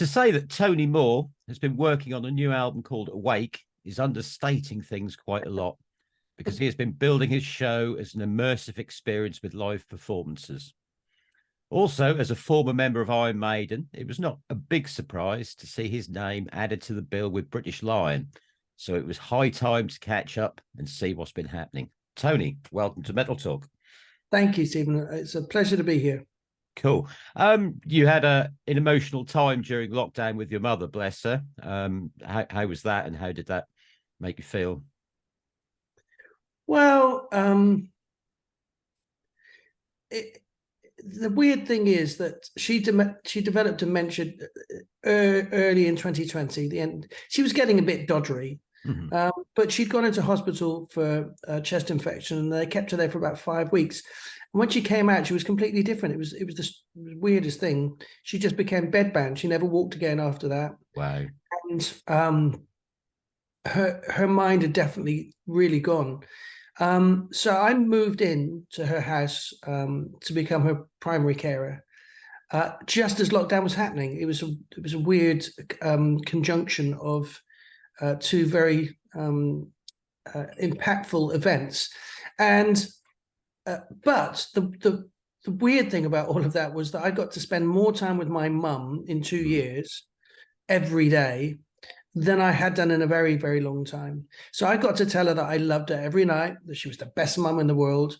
To say that Tony Moore has been working on a new album called Awake is understating things quite a lot, because he has been building his show as an immersive experience with live performances. Also, as a former member of Iron Maiden, it was not a big surprise to see his name added to the bill with British Lion. So it was high time to catch up and see what's been happening. Tony, welcome to Metal Talk. Thank you, Stephen. It's a pleasure to be here. Cool. You had an emotional time during lockdown with your mother, bless her. How was that, and how did that make you feel? Well, the weird thing is that she developed dementia early in 2020. The end, she was getting a bit doddery, but she'd gone into hospital for a chest infection, and they kept her there for about 5 weeks. And when she came out, she was completely different. It was the weirdest thing. She just became bedbound. She never walked again after that. Wow. And her mind had definitely really gone. So I moved in to her house to become her primary carer just as lockdown was happening. It was a weird conjunction of two very impactful events, and but the weird thing about all of that was that I got to spend more time with my mum in 2 years every day than I had done in a very, very long time. So I got to tell her that I loved her every night, that she was the best mum in the world.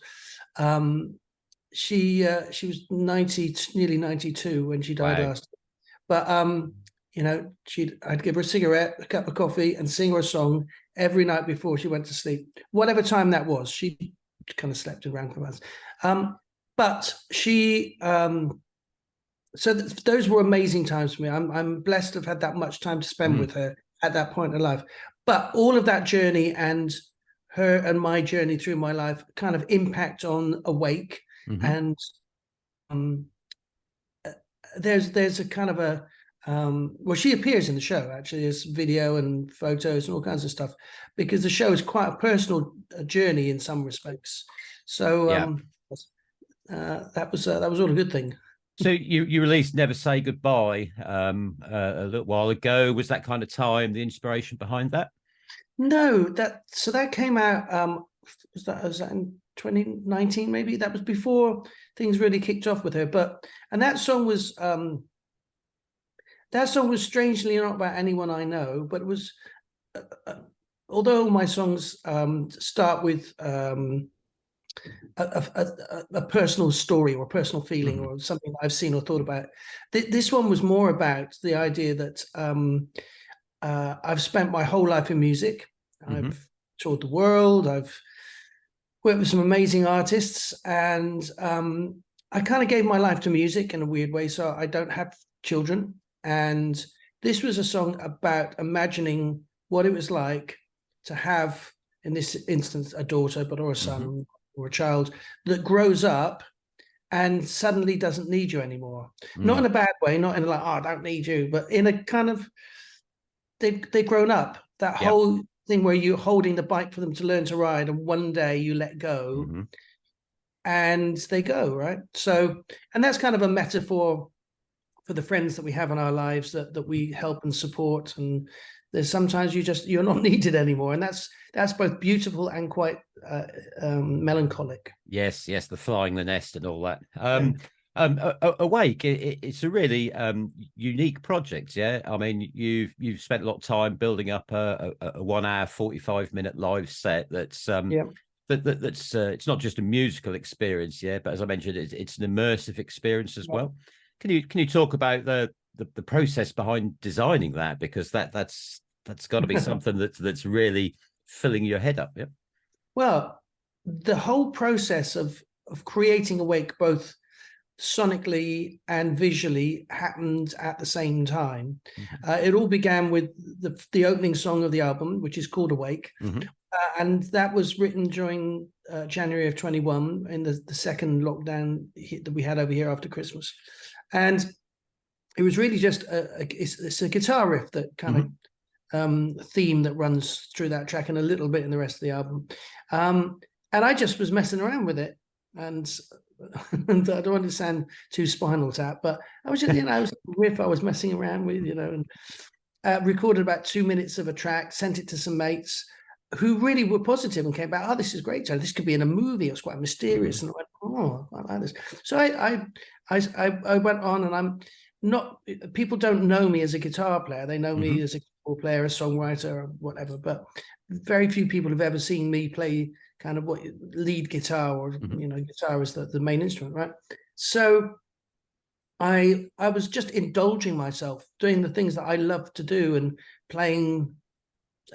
She was 90, nearly 92 when she died last year. But I'd give her a cigarette, a cup of coffee, and sing her a song every night before she went to sleep. Whatever time that was, she kind of slept around for us. But she so those were amazing times for me. I'm blessed to have had that much time to spend with her at that point in life. But all of that journey and her and my journey through my life kind of impact on Awake. And there's a kind of a well, she appears in the show, actually. There's video and photos and all kinds of stuff, because the show is quite a personal journey in some respects. So that was all a good thing. So you released Never Say Goodbye a little while ago. Was that kind of time the inspiration behind that? No, that came out was that in 2019 maybe? That was before things really kicked off with her. And that song was strangely not about anyone I know, but it was although my songs start with a personal story or a personal feeling or something I've seen or thought about. This one was more about the idea that I've spent my whole life in music. I've toured the world. I've worked with some amazing artists, and I kind of gave my life to music in a weird way. So I don't have children, and this was a song about imagining what it was like to have, in this instance, a daughter, but or a son or a child that grows up and suddenly doesn't need you anymore. Not in a bad way, not in like, oh, I don't need you, but in a kind of, they've grown up. That whole thing where you're holding the bike for them to learn to ride, and one day you let go and they go, right? So, and that's kind of a metaphor for the friends that we have in our lives that we help and support. And there's sometimes you're not needed anymore, and that's both beautiful and quite melancholic. Yes, the flying the nest and all that. Awake, it's a really unique project. I mean, you've spent a lot of time building up a 1 hour 45-minute live set that's that's it's not just a musical experience, but as I mentioned, it's an immersive experience as well. Can you talk about the process behind designing that, because that's got to be something that's really filling your head up? Well, the whole process of creating Awake, both sonically and visually, happened at the same time. It all began with the opening song of the album, which is called Awake, and that was written during January of 21, in the second lockdown that we had over here after Christmas. And it was really just it's a guitar riff that kind of theme that runs through that track, and a little bit in the rest of the album. And I just was messing around with it, and and I don't want to sound too Spinal Tap, but I was just, I was riff I was messing around with, and recorded about 2 minutes of a track, sent it to some mates who really were positive and came back, oh, this is great. So this could be in a movie. It was quite mysterious. And I went, oh, I like this. So I went on, and I'm not, people don't know me as a guitar player. They know me as a keyboard player, a songwriter, or whatever, but very few people have ever seen me play kind of what lead guitar, or, guitar is the main instrument, right? So I was just indulging myself, doing the things that I love to do and playing,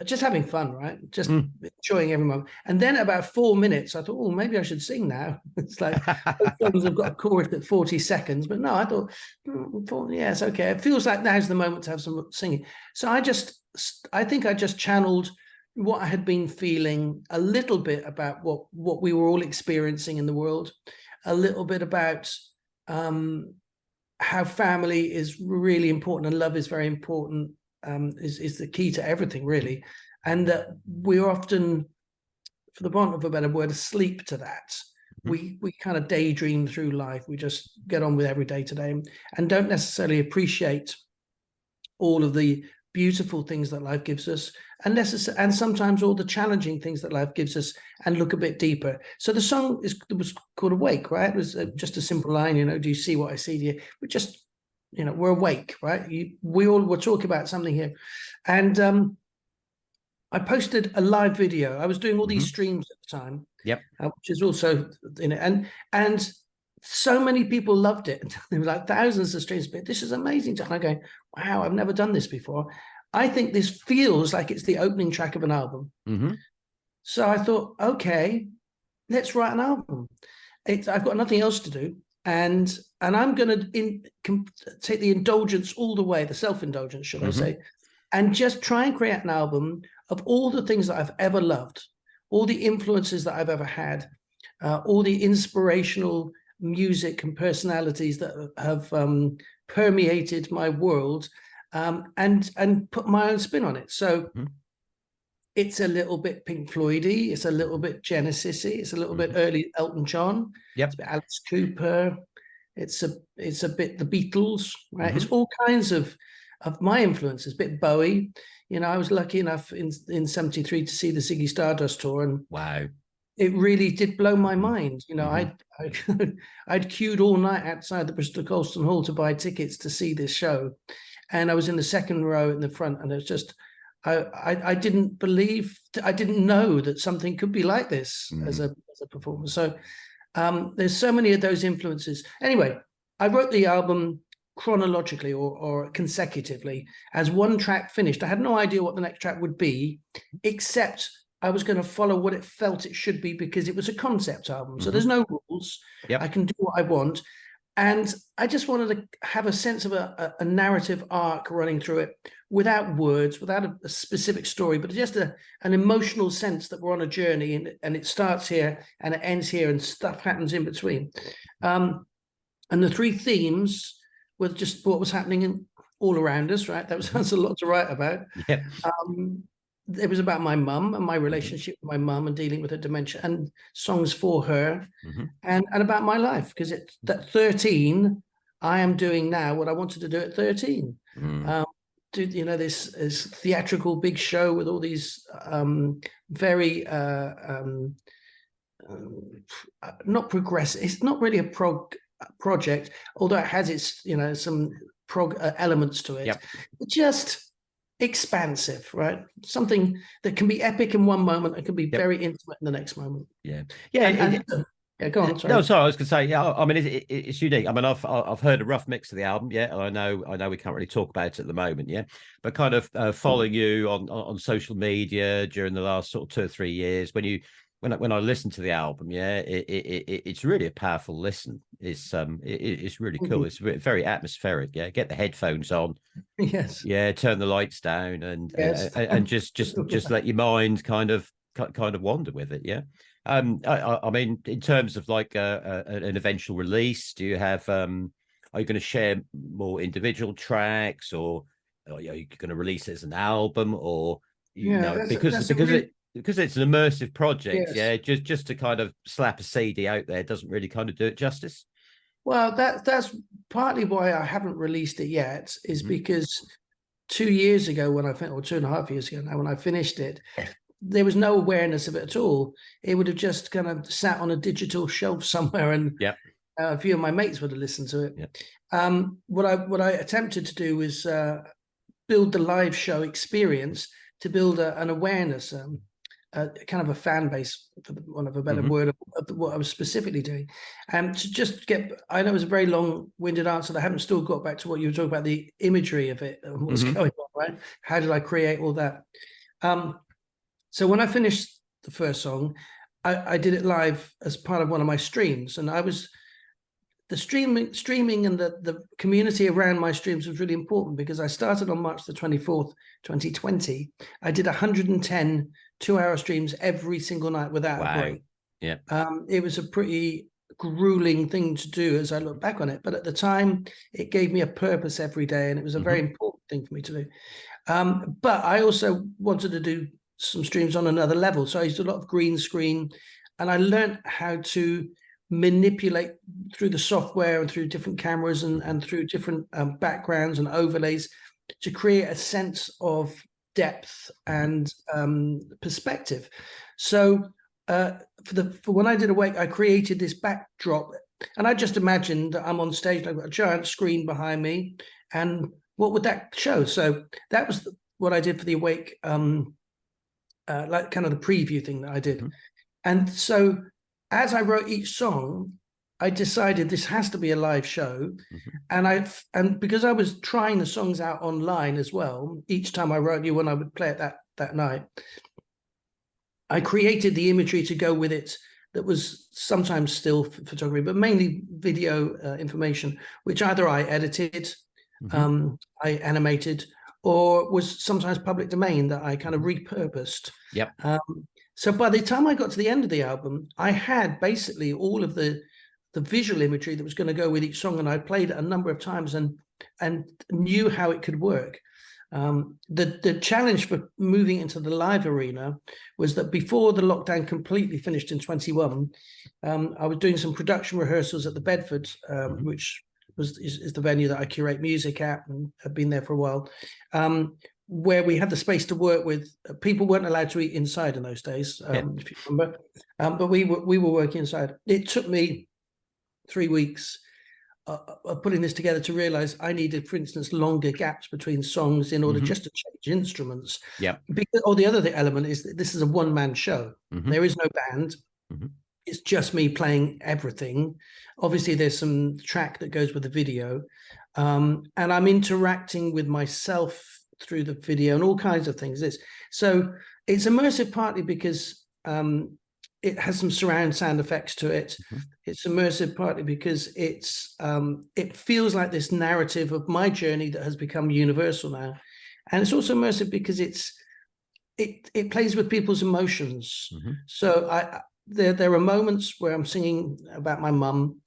just having fun, right? Just enjoying every moment. And then about 4 minutes, I thought, oh, maybe I should sing now. It's like, songs have got a chorus at 40 seconds, but no, I thought, yeah, it's okay. It feels like now's the moment to have some singing. So I think I just channeled what I had been feeling, a little bit about what we were all experiencing in the world, a little bit about how family is really important and love is very important. Is the key to everything, really, and that we're often, for the want of a better word, asleep to that. We kind of daydream through life. We just get on with every day today, and don't necessarily appreciate all of the beautiful things that life gives us, and sometimes all the challenging things that life gives us, and look a bit deeper. So the song was called Awake, right? It was just a simple line, do you see what I see? Do you? We're just, we're awake, right? We all were talking about something here. And I posted a live video. I was doing all these streams at the time. Yep. Which is also in it. And so many people loved it. There were like thousands of streams, but this is amazing. And I'm going, wow, I've never done this before. I think this feels like it's the opening track of an album. So I thought, okay, let's write an album. I've got nothing else to do. And I'm going to take the indulgence all the way, the self-indulgence, should I say, and just try and create an album of all the things that I've ever loved, all the influences that I've ever had, all the inspirational music and personalities that have permeated my world, and put my own spin on it. So it's a little bit Pink Floydy, it's a little bit Genesis-y, it's a little bit early Elton John, it's a bit Alice Cooper, it's a bit the Beatles, right? It's all kinds of my influences, a bit Bowie. I was lucky enough in 73 to see the Ziggy Stardust tour, and wow, it really did blow my mind. I'd queued all night outside the Bristol Colston Hall to buy tickets to see this show, and I was in the second row in the front, and it was just, I didn't know that something could be like this as a performer. So there's so many of those influences. Anyway, I wrote the album chronologically or consecutively as one track finished. I had no idea what the next track would be, except I was going to follow what it felt it should be, because it was a concept album. So there's no rules. I can do what I want. And I just wanted to have a sense of a narrative arc running through it, without words, without a specific story, but just an emotional sense that we're on a journey, and it starts here and it ends here, and stuff happens in between. And the three themes were just what was happening all around us, right? That's a lot to write about. It was about my mum and my relationship with my mum and dealing with her dementia, and songs for her, and about my life, because it's that 13, I am doing now what I wanted to do at 13. This theatrical big show with all these very not progressive. It's not really a project, although it has its some prog elements to it. Just expansive, right? Something that can be epic in one moment and can be very intimate in the next moment. Go on. Sorry. No, sorry. I was going to say, I mean, it's unique. I mean, I've heard a rough mix of the album, and I know we can't really talk about it at the moment, but kind of following you on social media during the last sort of 2 or 3 years, when I listen to the album, it's really a powerful listen. It's really cool. It's very atmospheric. Get the headphones on. Turn the lights down, and just let your mind kind of wander with it. I mean, in terms of like an eventual release, do you have are you going to share more individual tracks, or are you going to release it as an album, or because because it's an immersive project, Yes. yeah, just to kind of slap a CD out there doesn't really kind of do it justice. Well, that's partly why I haven't released it yet, is Mhm. because 2 years ago when I finished, or 2.5 years ago now when I finished it, there was no awareness of it at all. It would have just kind of sat on a digital shelf somewhere, and Yeah. a few of my mates would have listened to it. Yeah. What I attempted to do was build the live show experience to build an awareness, kind of a fan base, for want of a better word, of what I was specifically doing. And to just get, I know it was a very long-winded answer that I haven't still got back to what you were talking about, the imagery of it and what's going on, right? How did I create all that? So when I finished the first song, I did it live as part of one of my streams, and I was the streaming and the community around my streams was really important, because I started on March the 24th, 2020. I did 110 2-hour streams every single night without a break. Yeah. It was a pretty grueling thing to do as I look back on it, but at the time it gave me a purpose every day, and it was a very important thing for me to do. But I also wanted to do some streams on another level, so I used a lot of green screen, and I learned how to manipulate through the software and through different cameras and through different backgrounds and overlays to create a sense of depth and perspective. So for when I did Awake, I created this backdrop, and I just imagined that I'm on stage, I've got a giant screen behind me, and what would that show? So that was what I did for the Awake, like kind of the preview thing that I did. And so as I wrote each song, I decided this has to be a live show. And because I was trying the songs out online as well, each time I wrote you when I would play it that night, I created the imagery to go with it that was sometimes still photography, but mainly video information, which either I edited, I animated, or was sometimes public domain that I kind of repurposed. So by the time I got to the end of the album, I had basically all of the visual imagery that was going to go with each song, and I played it a number of times and knew how it could work. The challenge for moving into the live arena was that before the lockdown completely finished in 21, I was doing some production rehearsals at the Bedford, which is the venue that I curate music at and have been there for a while, where we had the space to work with. People weren't allowed to eat inside in those days, if you remember, but we were working inside. It took me 3 weeks of putting this together to realize I needed, for instance, longer gaps between songs in order just to change instruments. Because, the other element is that this is a one-man show. There is no band. It's just me playing everything. Obviously, there's some track that goes with the video, and I'm interacting with myself through the video and all kinds of things. So it's immersive partly because it has some surround sound effects to it. It's immersive partly because it feels like this narrative of my journey that has become universal now, and it's also immersive because it plays with people's emotions. So there are moments where I'm singing about my mum,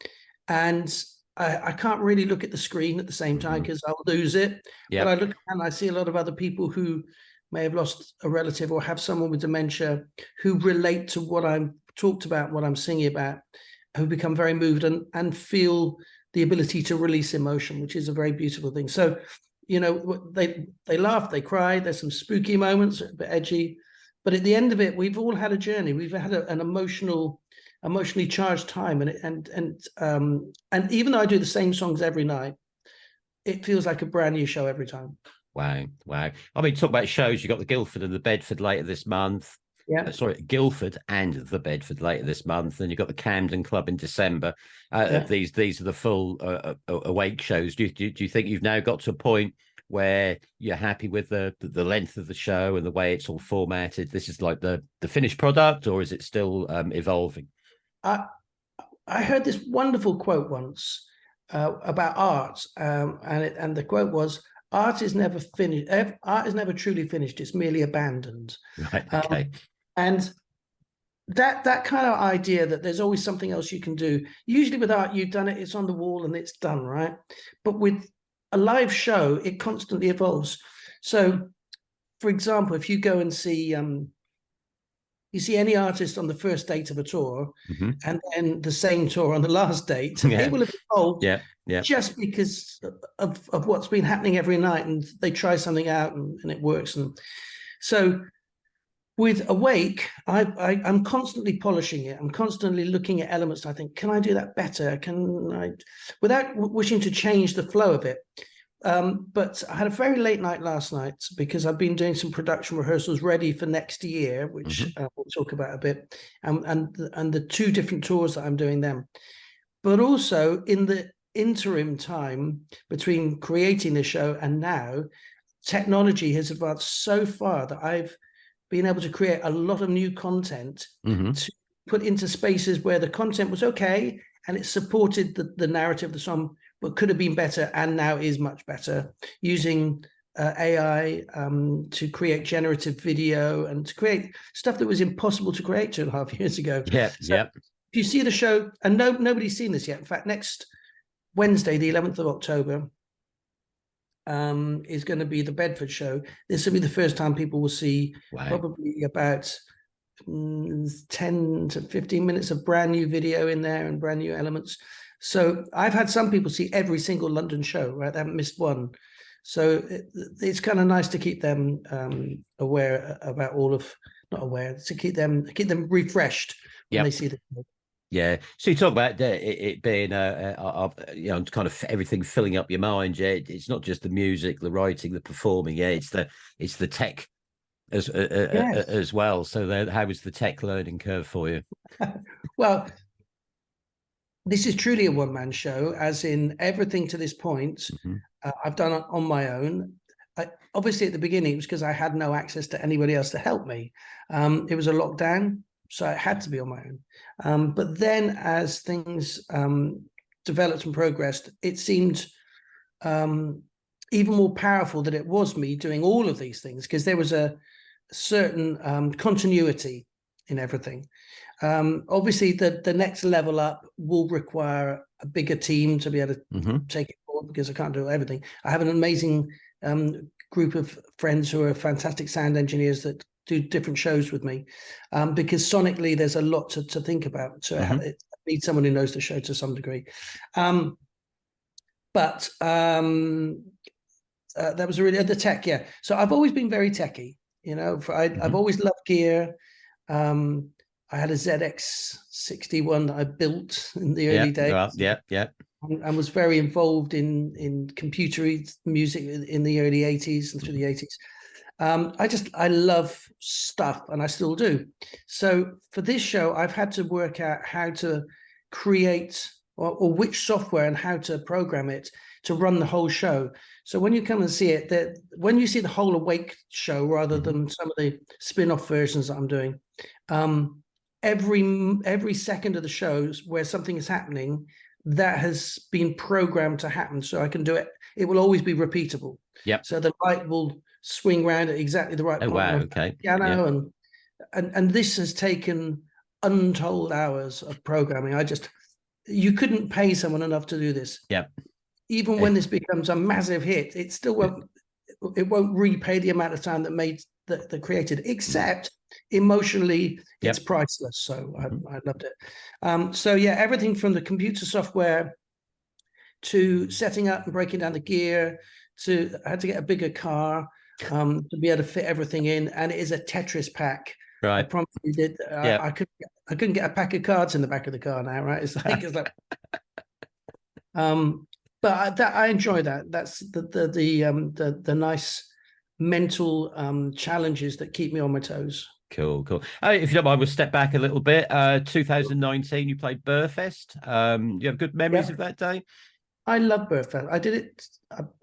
and I can't really look at the screen at the same time because I'll lose it. But I look and I see a lot of other people who may have lost a relative or have someone with dementia who relate to what I'm talked about, what I'm singing about, who become very moved and feel the ability to release emotion, which is a very beautiful thing. So, they laugh, they cry. There's some spooky moments, a bit edgy, but at the end of it, we've all had a journey. We've had an emotionally charged time, and even though I do the same songs every night, it feels like a brand new show every time. Wow. I mean, talk about shows. You got the Guildford and the Bedford later this month. Guildford and the Bedford later this month. Then you've got the Camden Club in December. These are the full Awake shows. Do you think you've now got to a point where you're happy with the length of the show and the way it's all formatted? This is like the finished product, or is it still evolving? I heard this wonderful quote once about art, and the quote was, "Art is never finished. Art is never truly finished. It's merely abandoned." Right. Okay. And that kind of idea that there's always something else you can do. Usually with art, you've done it, it's on the wall and it's done, right? But with a live show, it constantly evolves. So, for example, if you go and see you see any artist on the first date of a tour, Mm-hmm. and then the same tour on the last date, Yeah. it will have evolved Yeah. just because of what's been happening every night, and they try something out and it works. And so with Awake, I'm constantly polishing it. I'm constantly looking at elements. I think, can I do that better? Can I, without wishing to change the flow of it? But I had a very late night last night because I've been doing some production rehearsals ready for next year, which we'll talk about a bit, and the 2 different tours that I'm doing them. But also in the interim time between creating the show and now, technology has advanced so far that I've been able to create a lot of new content to put into spaces where the content was okay and it supported the narrative of the song, but could have been better and now is much better, using AI to create generative video and to create stuff that was impossible to create 2.5 years ago. So if you see the show, and nobody's seen this yet, in fact, next Wednesday, the 11th of October, is going to be the Bedford show. This will be the first time people will see probably about 10 to 15 minutes of brand new video in there and brand new elements. So I've had some people see every single London show, right? They haven't missed one. So it's kind of nice to keep them aware about all of, not aware, to keep them refreshed when they see the show. Yeah. So you talk about it being, kind of everything filling up your mind. Yeah. It's not just the music, the writing, the performing. Yeah. It's the tech as well. So how was the tech learning curve for you? Well, this is truly a one-man show, as in everything to this point I've done it on my own. Obviously, at the beginning, it was because I had no access to anybody else to help me. It was a lockdown, so I had to be on my own. But then as things developed and progressed, it seemed even more powerful that it was me doing all of these things, because there was a certain continuity in everything. Obviously, the next level up will require a bigger team to be able to take it forward, because I can't do everything. I have an amazing group of friends who are fantastic sound engineers that do different shows with me, because sonically there's a lot to think about. So I need someone who knows the show to some degree. But that was really the tech. Yeah. So I've always been very techy, I've always loved gear. I had a ZX61 that I built in the early days. And was very involved in computer music in the early 80s and through the 80s. I love stuff, and I still do. So for this show, I've had to work out how to create or which software and how to program it to run the whole show. So when you come and see it, when you see the whole Awake show rather than some of the spin-off versions that I'm doing, every second of the shows where something is happening, that has been programmed to happen, so I can do it. It will always be repeatable. So the light will swing around at exactly the right point. Okay. Piano, and this has taken untold hours of programming. You couldn't pay someone enough to do this. Even when this becomes a massive hit, it still won't repay the amount of time that created, except emotionally it's priceless. So I loved it. So yeah, everything from the computer software to setting up and breaking down the gear, to I had to get a bigger car to be able to fit everything in, and it is a Tetris pack. I promise you did. I couldn't get a pack of cards in the back of the car now, right? It's like but I enjoy that. That's the nice mental challenges that keep me on my toes. Cool. If you don't mind, we'll step back a little bit. 2019, you played Burrfest. You have good memories of that day? I love Burrfest. I did it.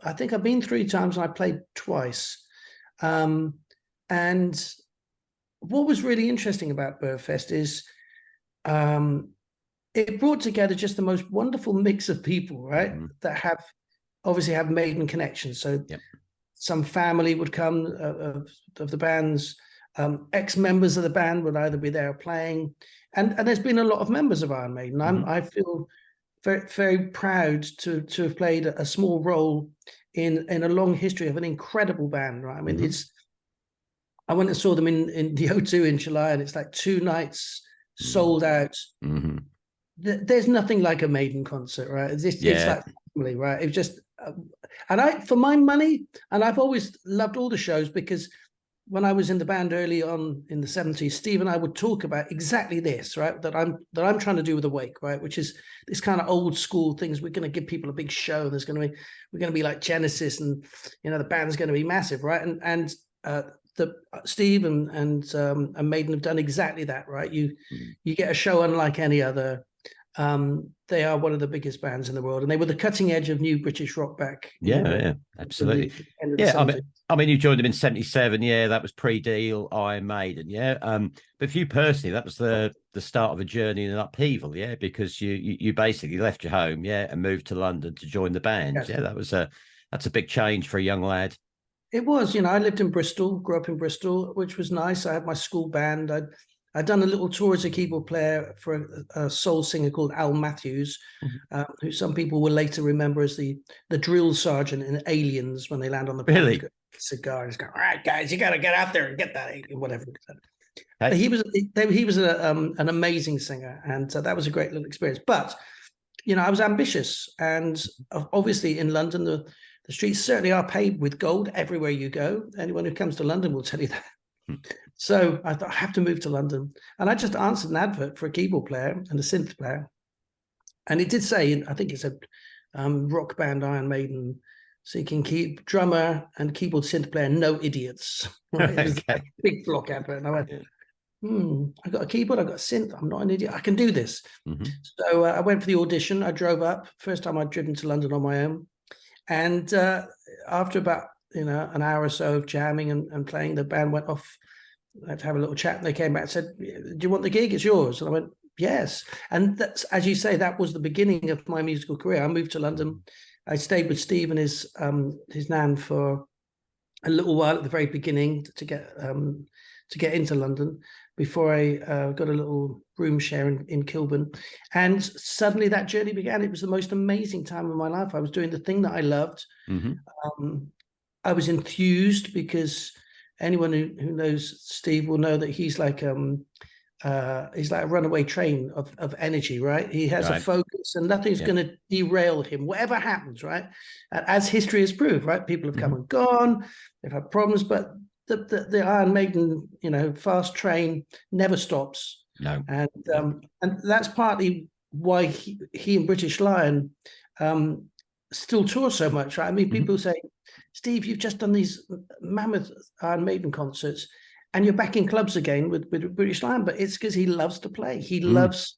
I think I've been 3 times and I played twice. And what was really interesting about Burrfest is it brought together just the most wonderful mix of people, right? That obviously have Maiden connections. So some family would come of the bands. Ex-members of the band would either be there playing, and there's been a lot of members of Iron Maiden. I feel very, very proud to have played a small role in a long history of an incredible band, right? I mean, I went and saw them in the O2 in July, and it's like 2 nights sold out. Mm-hmm. There's nothing like a Maiden concert, right? It's like family, right? It was just, and for my money, and I've always loved all the shows, because when I was in the band early on in the 70s, Steve and I would talk about exactly this, right? That I'm trying to do with Awake, right? Which is this kind of old school things. We're going to give people a big show. We're going to be like Genesis, and the band's going to be massive, right? And the Steve and Maiden have done exactly that, right? You get a show unlike any other. They are one of the biggest bands in the world, and they were the cutting edge of new British rock back. Yeah, absolutely. I mean, you joined them in '77. Yeah, that was pre-deal Iron Maiden. Yeah, but for you personally, that was the start of a journey in an upheaval. Yeah, because you basically left your home, yeah, and moved to London to join the band. Yes. Yeah, that's a big change for a young lad. It was, I lived in Bristol, grew up in Bristol, which was nice. I had my school band. I'd done a little tour as a keyboard player for a soul singer called Al Matthews, who some people will later remember as the drill sergeant in Aliens when they land on the plane. Really? Cigar. He's going, all right, guys, you got to get out there and get that alien, whatever. Hey. He was an amazing singer, and that was a great little experience. But I was ambitious, and obviously in London, the streets certainly are paved with gold everywhere you go. Anyone who comes to London will tell you that. So I thought, I have to move to London. And I just answered an advert for a keyboard player and a synth player. And it did say, I think it said rock band Iron Maiden seeking drummer and keyboard synth player, no idiots. Right? It was a big block advert. And I went, I got a keyboard, I got a synth. I'm not an idiot. I can do this. So I went for the audition. I drove up. First time I'd driven to London on my own. And after about an hour or so of jamming and playing, the band went off. I had to have a little chat, and they came back and said, "Do you want the gig? It's yours." And I went, "Yes." And that's, as you say, that was the beginning of my musical career. I moved to London. I stayed with Steve and his nan for a little while at the very beginning to get into London before I got a little room share in Kilburn. And suddenly that journey began. It was the most amazing time of my life. I was doing the thing that I loved. I was enthused because anyone who knows Steve will know that he's like a runaway train of energy, right? He has a focus, and nothing's going to derail him, whatever happens, right? As history has proved, right? People have come and gone, they've had problems, but the Iron Maiden, fast train never stops. No, and that's partly why he and British Lion still tour so much, right? I mean, people say, Steve, you've just done these mammoth Iron Maiden concerts, and you're back in clubs again with British Lion, but it's because he loves to play. He loves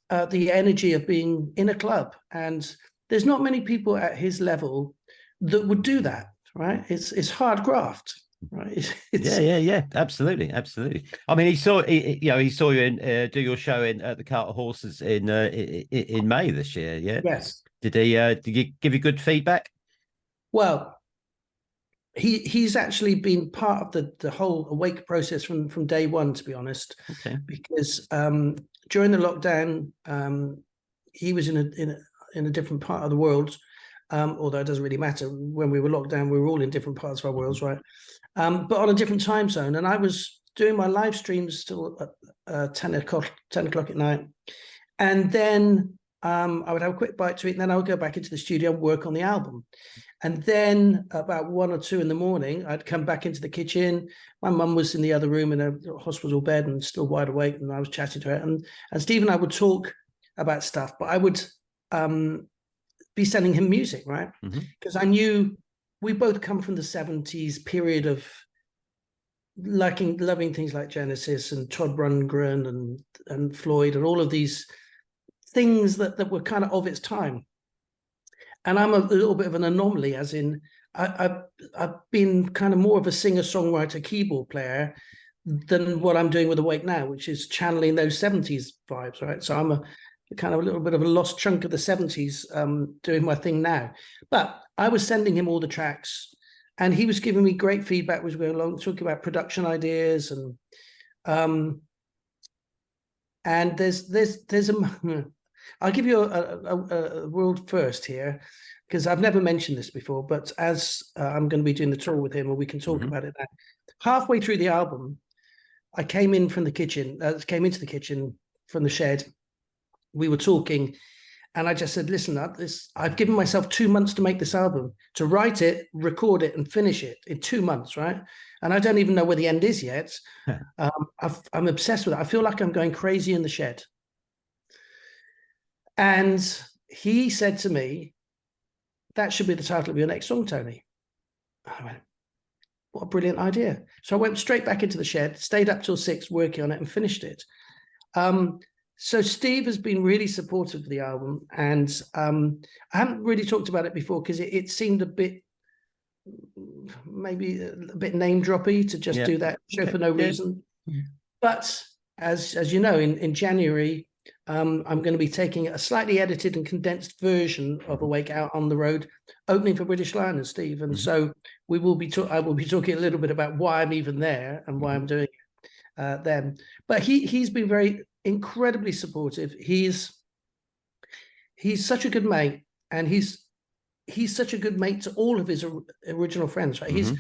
the energy of being in a club, and there's not many people at his level that would do that, right? It's hard graft. Right. Yeah. Absolutely. I mean, he saw you in do your show in the Cart of Horses in May this year. Yeah. Yes. Did he give you good feedback? Well, he's actually been part of the whole Awake process from day one, to be honest. Okay. Because during the lockdown, he was in a different part of the world. Although it doesn't really matter. When we were locked down, we were all in different parts of our worlds, right? But on a different time zone. And I was doing my live streams till 10 o'clock at night. And then I would have a quick bite to eat, and then I would go back into the studio and work on the album. And then about 1 or 2 in the morning, I'd come back into the kitchen. My mum was in the other room in a hospital bed and still wide awake, and I was chatting to her. And Steve and I would talk about stuff, but I would be sending him music, right? Because I knew we both come from the 70s period of loving things like Genesis and Todd Rundgren and Floyd and all of these things that were kind of its time. And I'm a little bit of an anomaly, as in I've been kind of more of a singer-songwriter keyboard player than what I'm doing with Awake now, which is channeling those 70s vibes, right? So I'm a kind of a little bit of a lost chunk of the 70s doing my thing now. But I was sending him all the tracks, and he was giving me great feedback as we were along, talking about production ideas. And there's I'll give you a world first here, because I've never mentioned this before, but as I'm going to be doing the tour with him, and we can talk about it now. Halfway through the album, I came into the kitchen from the shed. We were talking, and I just said, listen, I've given myself 2 months to make this album, to write it, record it, and finish it in 2 months, right? And I don't even know where the end is yet. I'm obsessed with it. I feel like I'm going crazy in the shed. And he said to me, that should be the title of your next song, Tony. I went, what a brilliant idea. So I went straight back into the shed, stayed up till 6 working on it, and finished it. So Steve has been really supportive of the album, and I haven't really talked about it before because it seemed a bit, maybe a bit name droppy to just do that show for no reason. But as you know, in January, I'm going to be taking a slightly edited and condensed version of Awake out on the road, opening for British Lion and Steve. And so I will be talking a little bit about why I'm even there and why I'm doing it then. But he's been incredibly supportive. He's such a good mate, and he's such a good mate to all of his original friends, right?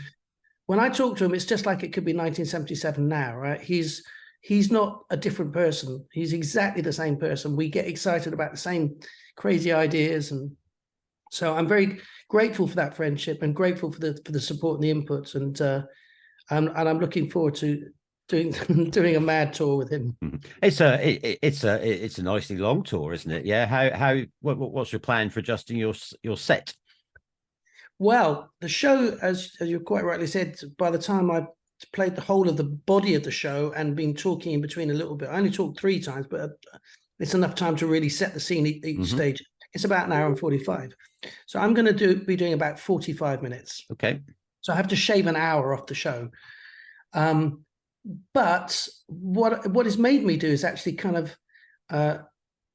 When I talk to him, it's just like it could be 1977 now, right? He's not a different person. He's exactly the same person. We get excited about the same crazy ideas, and so I'm very grateful for that friendship and grateful for the support and the inputs, and I'm looking forward to doing a mad tour with him. It's a nicely long tour, isn't it? Yeah. What's your plan for adjusting your set? Well, the show, as you quite rightly said, by the time I played the whole of the body of the show and been talking in between a little bit, I only talked 3 times, but it's enough time to really set the scene each stage. It's about 1 hour and 45. So I'm going to be doing about 45 minutes. Okay. So I have to shave an hour off the show. But what has made me do is actually kind of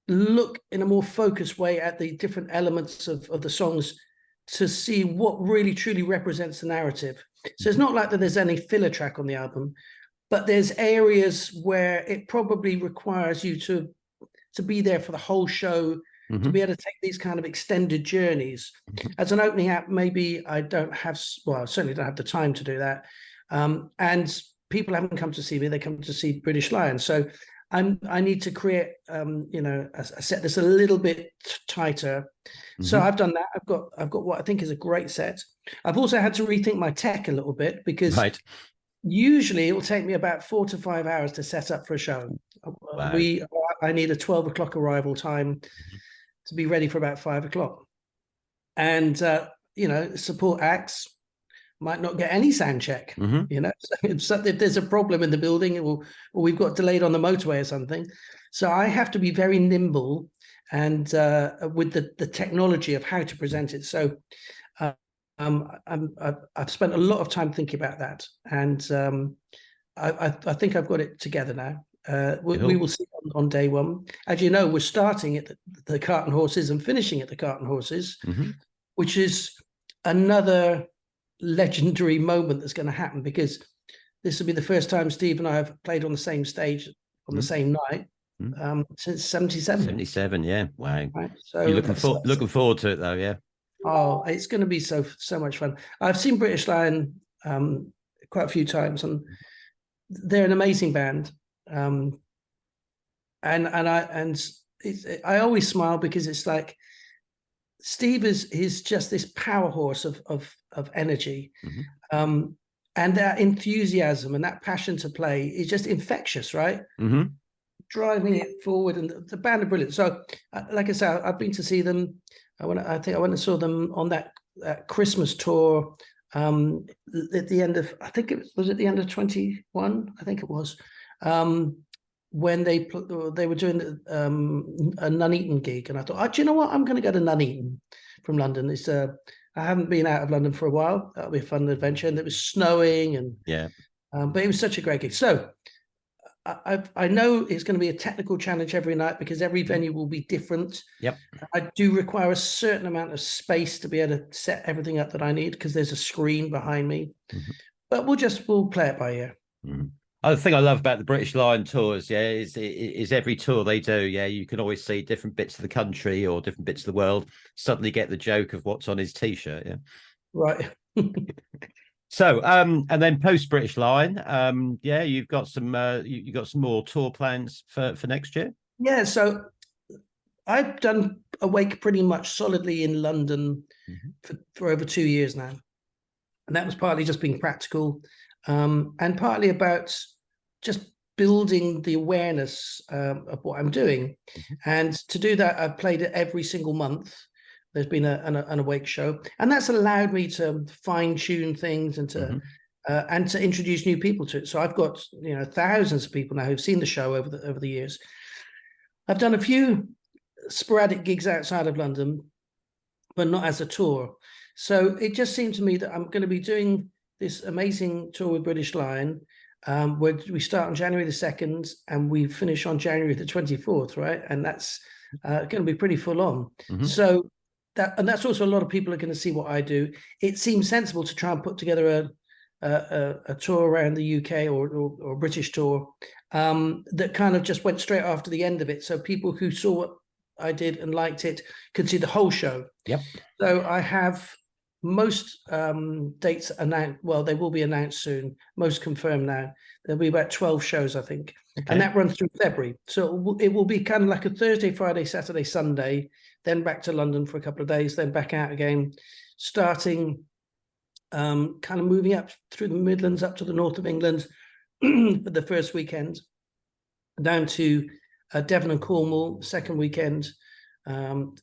look in a more focused way at the different elements of the songs to see what really truly represents the narrative. So it's not like that there's any filler track on the album, but there's areas where it probably requires you to be there for the whole show, to be able to take these kind of extended journeys. As an opening act, maybe I certainly don't have the time to do that. And people haven't come to see me, they come to see British Lion. So I need to create, a set that's a little bit tighter. So I've done that. I've got what I think is a great set. I've also had to rethink my tech a little bit, because usually it will take me about 4 to 5 hours to set up for a show. Wow. I need a 12 o'clock arrival time to be ready for about 5 o'clock. And, support acts might not get any sound check, so if there's a problem in the building, or we've got delayed on the motorway or something. So I have to be very nimble and with the technology of how to present it. So I've spent a lot of time thinking about that, and I think I've got it together now. We will see on day one. As you know, we're starting at the Cart and Horses and finishing at the Cart and Horses, which is another legendary moment that's going to happen, because this will be the first time Steve and I have played on the same stage on the same night since 77. 77, yeah. Wow. Right? So you're looking forward to it, though, yeah. Oh, it's going to be so much fun. I've seen British Lion quite a few times, and they're an amazing band. And I always smile, because it's like Steve is just this power horse of energy, and that enthusiasm and that passion to play is just infectious, right? Driving it forward, and the band are brilliant. So, like I said, I've been to see them. I went and saw them on that Christmas tour at the end of, I think it was at the end of 21. I think it was. When they were doing a Nuneaton gig, and I thought, do you know what? I'm going to go to Nuneaton from London. It's I haven't been out of London for a while. That'll be a fun adventure. And it was snowing, and but it was such a great gig. So I know it's going to be a technical challenge every night, because every venue will be different. Yep. I do require a certain amount of space to be able to set everything up that I need, because there's a screen behind me. But we'll play it by ear. The thing I love about the British Lion tours, yeah, is every tour they do, yeah, you can always see different bits of the country or different bits of the world. Suddenly get the joke of what's on his t-shirt, yeah. Right. So, and then post British Lion, yeah, you've got some, you got some more tour plans for next year. Yeah, so I've done Awake pretty much solidly in London for over 2 years now. And that was partly just being practical, and partly about just building the awareness of what I'm doing. And to do that, I've played it every single month. There's been an Awake show, and that's allowed me to fine tune things and to introduce new people to it. So I've got thousands of people now who've seen the show over the years. I've done a few sporadic gigs outside of London, but not as a tour. So it just seemed to me that I'm going to be doing this amazing tour with British Lion, where we start on January the 2nd and we finish on January the 24th, right? And that's going to be pretty full on. So that's also a lot of people are going to see what I do. It seems sensible to try and put together a tour around the UK or a British tour that kind of just went straight after the end of it. So people who saw what I did and liked it could see the whole show. Yep. So I have most dates announced. Well, they will be announced soon. Most confirmed now. There'll be about 12 shows, I think. Okay. And that runs through February. So it will be kind of like a Thursday, Friday, Saturday, Sunday, then back to London for a couple of days, then back out again, starting kind of moving up through the Midlands up to the north of England for the first weekend, down to Devon and Cornwall, second weekend,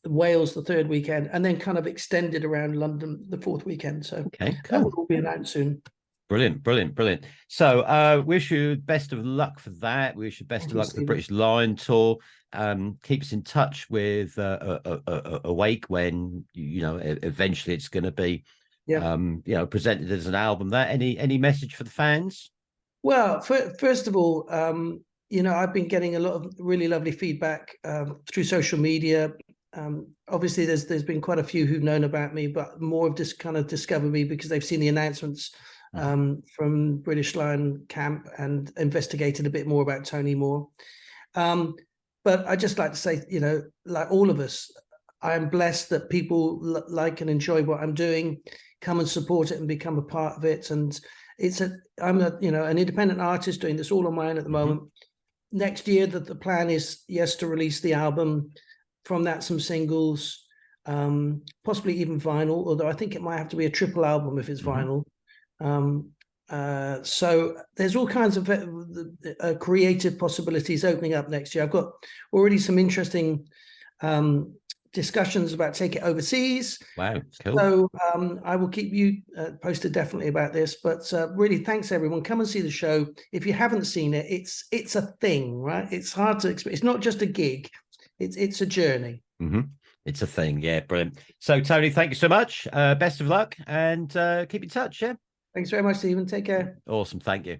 Wales the third weekend, and then kind of extended around London the fourth weekend. So okay, cool. That will all be announced soon. Brilliant, brilliant, brilliant. So wish you best of luck for that. Wish you best of luck for the British Lion tour. Keep us in touch with Awake when eventually it's going to be presented as an album. That any message for the fans? Well, first of all, I've been getting a lot of really lovely feedback through social media. Obviously, there's been quite a few who've known about me, but more have just kind of discovered me because they've seen the announcements from British Lion camp and investigated a bit more about Tony Moore. But I just like to say, like all of us, I am blessed that people like and enjoy what I'm doing, come and support it and become a part of it. And I'm an independent artist doing this all on my own at the moment. Next year, the plan is, yes, to release the album, from that some singles, possibly even vinyl, although I think it might have to be a triple album if it's vinyl. So there's all kinds of creative possibilities opening up next year. I've got already some interesting discussions about taking it overseas. Wow, cool. So I will keep you posted definitely about this. But really, thanks everyone. Come and see the show. If you haven't seen it, it's a thing, right? It's hard to explain. It's not just a gig. It's a journey. It's a thing. Yeah, brilliant. So Tony, thank you so much. Best of luck and keep in touch. Yeah. Thanks very much, Stephen. Take care. Awesome. Thank you.